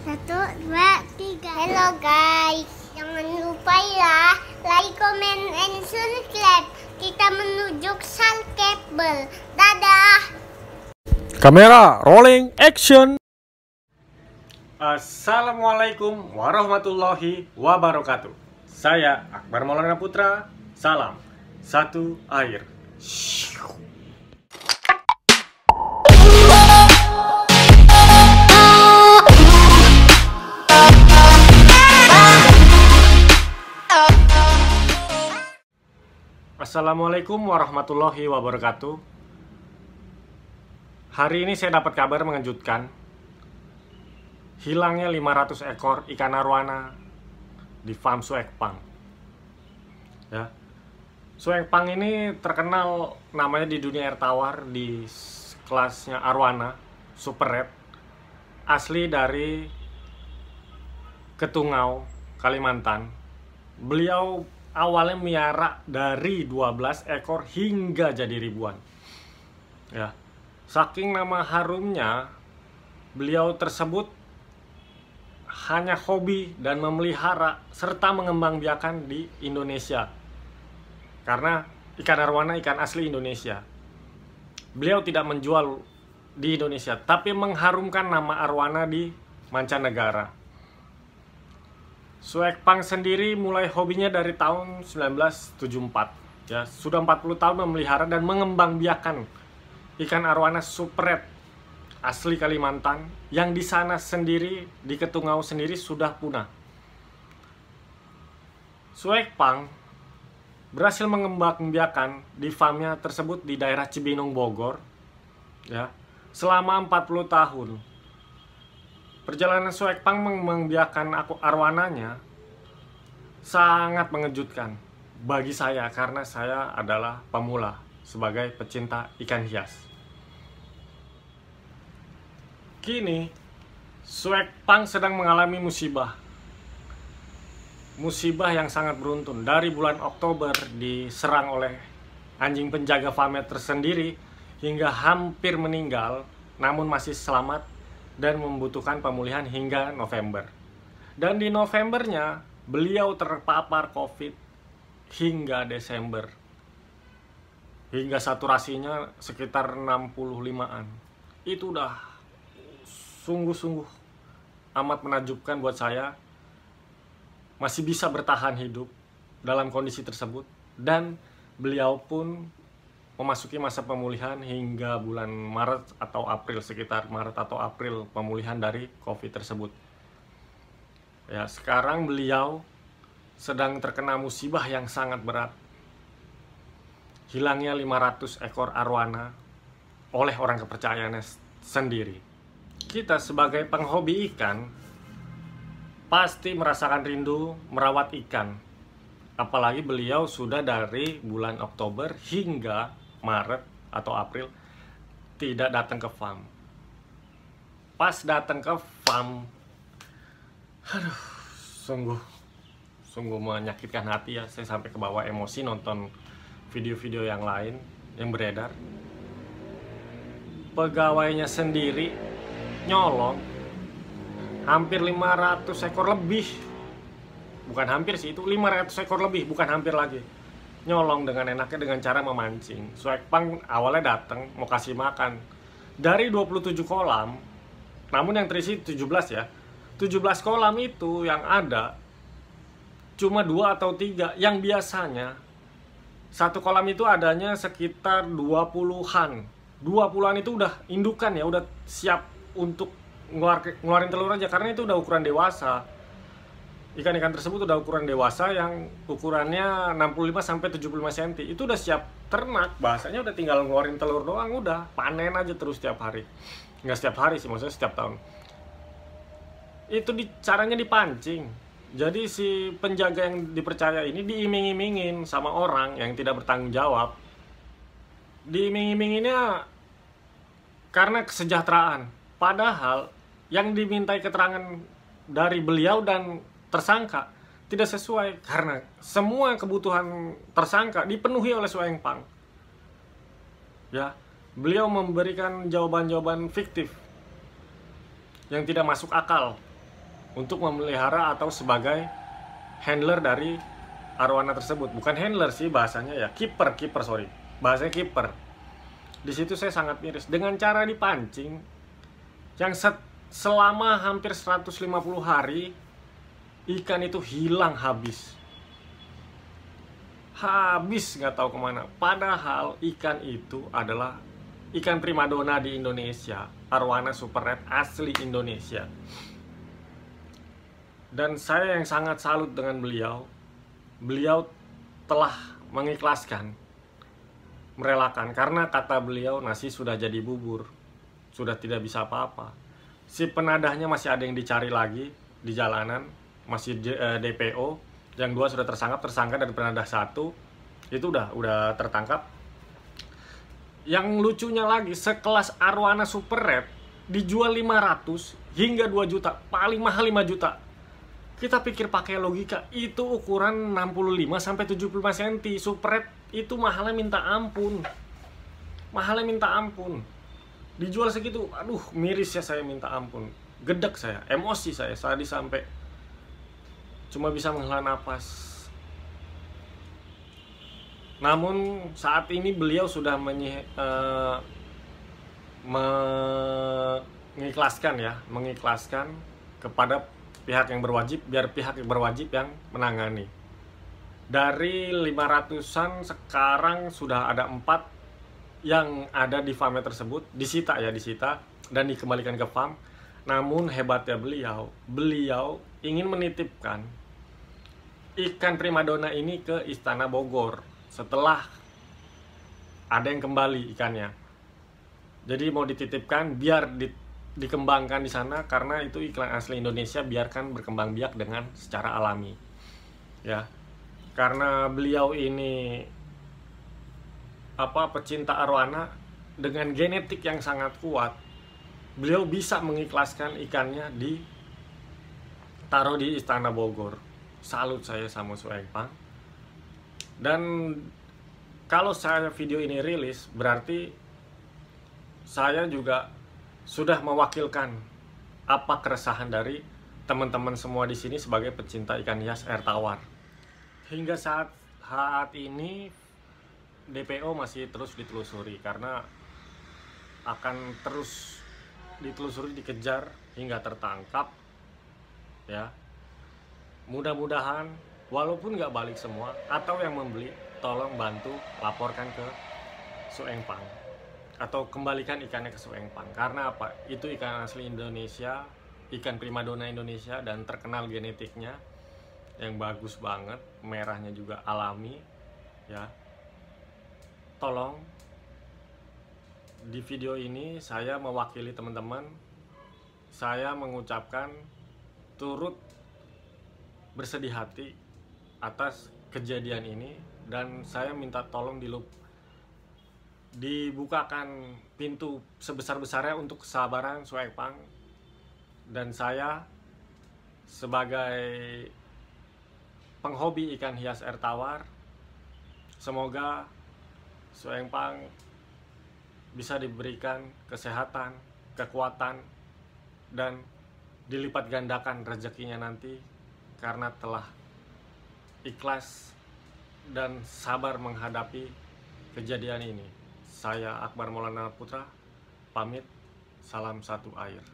Satu, dua, tiga. Hello guys, jangan lupa ya like, comment, and subscribe. Kita menuju Salkable. Dadah. Kamera rolling action. Assalamualaikum warahmatullahi wabarakatuh. Saya Akbar Maulana Putra. Salam satu air. Assalamualaikum warahmatullahi wabarakatuh. Hari ini saya dapat kabar mengejutkan. Hilangnya 500 ekor ikan arowana di farm Suekpang. Ya. Suekpang ini terkenal namanya di dunia air tawar di kelasnya arowana super red, asli dari Ketungau, Kalimantan. Beliau awalnya miara dari 12 ekor hingga jadi ribuan. Ya. Saking nama harumnya, beliau tersebut hanya hobi dan memelihara serta mengembangbiakan di Indonesia. Karena ikan arowana ikan asli Indonesia. Beliau tidak menjual di Indonesia, tapi mengharumkan nama arowana di mancanegara. Suekpang sendiri mulai hobinya dari tahun 1974. Ya, sudah 40 tahun memelihara dan mengembangbiakan ikan arowana super red asli Kalimantan yang di sana sendiri, di Ketungau sendiri sudah punah. Suekpang berhasil mengembangbiakan di farmnya tersebut di daerah Cibinong, Bogor, ya, selama 40 tahun. Perjalanan Suekpang mengembangbiakan arowananya sangat mengejutkan bagi saya karena saya adalah pemula sebagai pecinta ikan hias. Kini Suekpang sedang mengalami musibah. Musibah yang sangat beruntun. Dari bulan Oktober diserang oleh anjing penjaga farmnya tersendiri hingga hampir meninggal, namun masih selamat dan membutuhkan pemulihan hingga November. Dan di Novembernya beliau terpapar COVID hingga Desember. Hingga saturasinya sekitar 65-an. Itu udah sungguh-sungguh amat menakjubkan buat saya. Masih bisa bertahan hidup dalam kondisi tersebut. Dan beliau pun memasuki masa pemulihan hingga bulan Maret atau April, sekitar Maret atau April pemulihan dari COVID tersebut. Ya, sekarang beliau sedang terkena musibah yang sangat berat. Hilangnya 500 ekor arowana oleh orang kepercayaannya sendiri. Kita sebagai penghobi ikan pasti merasakan rindu merawat ikan. Apalagi beliau sudah dari bulan Oktober hingga Maret atau April tidak datang ke farm. Pas datang ke farm, aduh, sungguh menyakitkan hati ya. Saya sampai ke bawah emosi nonton video-video yang lain yang beredar. Pegawainya sendiri nyolong hampir 500 ekor lebih. Bukan hampir sih, itu 500 ekor lebih, bukan hampir lagi. Nyolong dengan enaknya dengan cara memancing. Suekpang awalnya datang mau kasih makan dari 27 kolam, namun yang terisi 17 ya. 17 kolam itu yang ada cuma 2 atau 3, yang biasanya satu kolam itu adanya sekitar 20-an. 20-an itu udah indukan ya, udah siap untuk ngeluarin telur aja karena itu udah ukuran dewasa. Ikan-ikan tersebut udah ukuran dewasa yang ukurannya 65-75 cm. Itu udah siap ternak, bahasanya udah tinggal ngeluarin telur doang, udah panen aja terus setiap hari. Nggak setiap hari sih, maksudnya setiap tahun. Itu caranya dipancing. Jadi si penjaga yang dipercaya ini diiming-imingin sama orang yang tidak bertanggung jawab. Diiming-iminginnya karena kesejahteraan. Padahal yang dimintai keterangan dari beliau dan tersangka tidak sesuai karena semua kebutuhan tersangka dipenuhi oleh Suekpang. Ya, beliau memberikan jawaban-jawaban fiktif yang tidak masuk akal. untuk memelihara atau sebagai handler dari arowana tersebut. Bukan handler sih bahasanya ya, kiper sorry. Bahasanya kiper. Di situ saya sangat miris dengan cara dipancing yang selama hampir 150 hari ikan itu hilang habis nggak tahu kemana. Padahal ikan itu adalah ikan primadona di Indonesia, arowana super red asli Indonesia. Dan saya yang sangat salut dengan beliau telah mengikhlaskan, merelakan, karena kata beliau nasi sudah jadi bubur, sudah tidak bisa apa-apa. Si penadahnya masih ada yang dicari lagi di jalanan, masih DPO. Yang 2 sudah tersangka dari penadah 1 itu udah tertangkap. Yang lucunya lagi, sekelas arowana super red dijual 500 hingga 2 juta, paling mahal 5 juta. Kita pikir pakai logika, itu ukuran 65 sampai 75 cm. Super red itu mahalnya minta ampun. Dijual segitu, aduh miris ya, saya minta ampun. Gedek saya, emosi saya tadi sampai cuma bisa menghela napas. Namun saat ini beliau sudah mengikhlaskan kepada pihak yang berwajib, biar pihak yang berwajib yang menangani. Dari 500-an sekarang sudah ada 4 yang ada di farmnya tersebut, disita dan dikembalikan ke farm. Namun hebatnya beliau ingin menitipkan ikan primadona ini ke Istana Bogor setelah ada yang kembali ikannya. Jadi mau dititipkan biar dikembangkan di sana, karena itu ikan asli Indonesia, biarkan berkembang biak dengan secara alami. Ya. Karena beliau ini pecinta arowana dengan genetik yang sangat kuat. Beliau bisa mengikhlaskan ikannya taruh di Istana Bogor. Salut saya sama Suengpang. Dan kalau saya video ini rilis, berarti saya juga sudah mewakilkan apa keresahan dari teman-teman semua di sini sebagai pecinta ikan hias air tawar. Hingga saat ini DPO masih terus ditelusuri, karena akan terus ditelusuri, dikejar hingga tertangkap. Ya, mudah-mudahan walaupun nggak balik semua, atau yang membeli tolong bantu laporkan ke Suengpang atau kembalikan ikannya ke Suengpang. Karena apa? Itu ikan asli Indonesia, ikan primadona Indonesia, dan terkenal genetiknya yang bagus banget, merahnya juga alami. Ya, tolong di video ini saya mewakili teman-teman, saya mengucapkan turut bersedih hati atas kejadian ini, dan saya minta tolong dibukakan pintu sebesar-besarnya untuk kesabaran Suengpang. Dan saya sebagai penghobi ikan hias air tawar, semoga Suengpang bisa diberikan kesehatan, kekuatan, dan dilipat gandakan rezekinya nanti, karena telah ikhlas dan sabar menghadapi kejadian ini. Saya Akbar Maulana Putra pamit, salam satu air.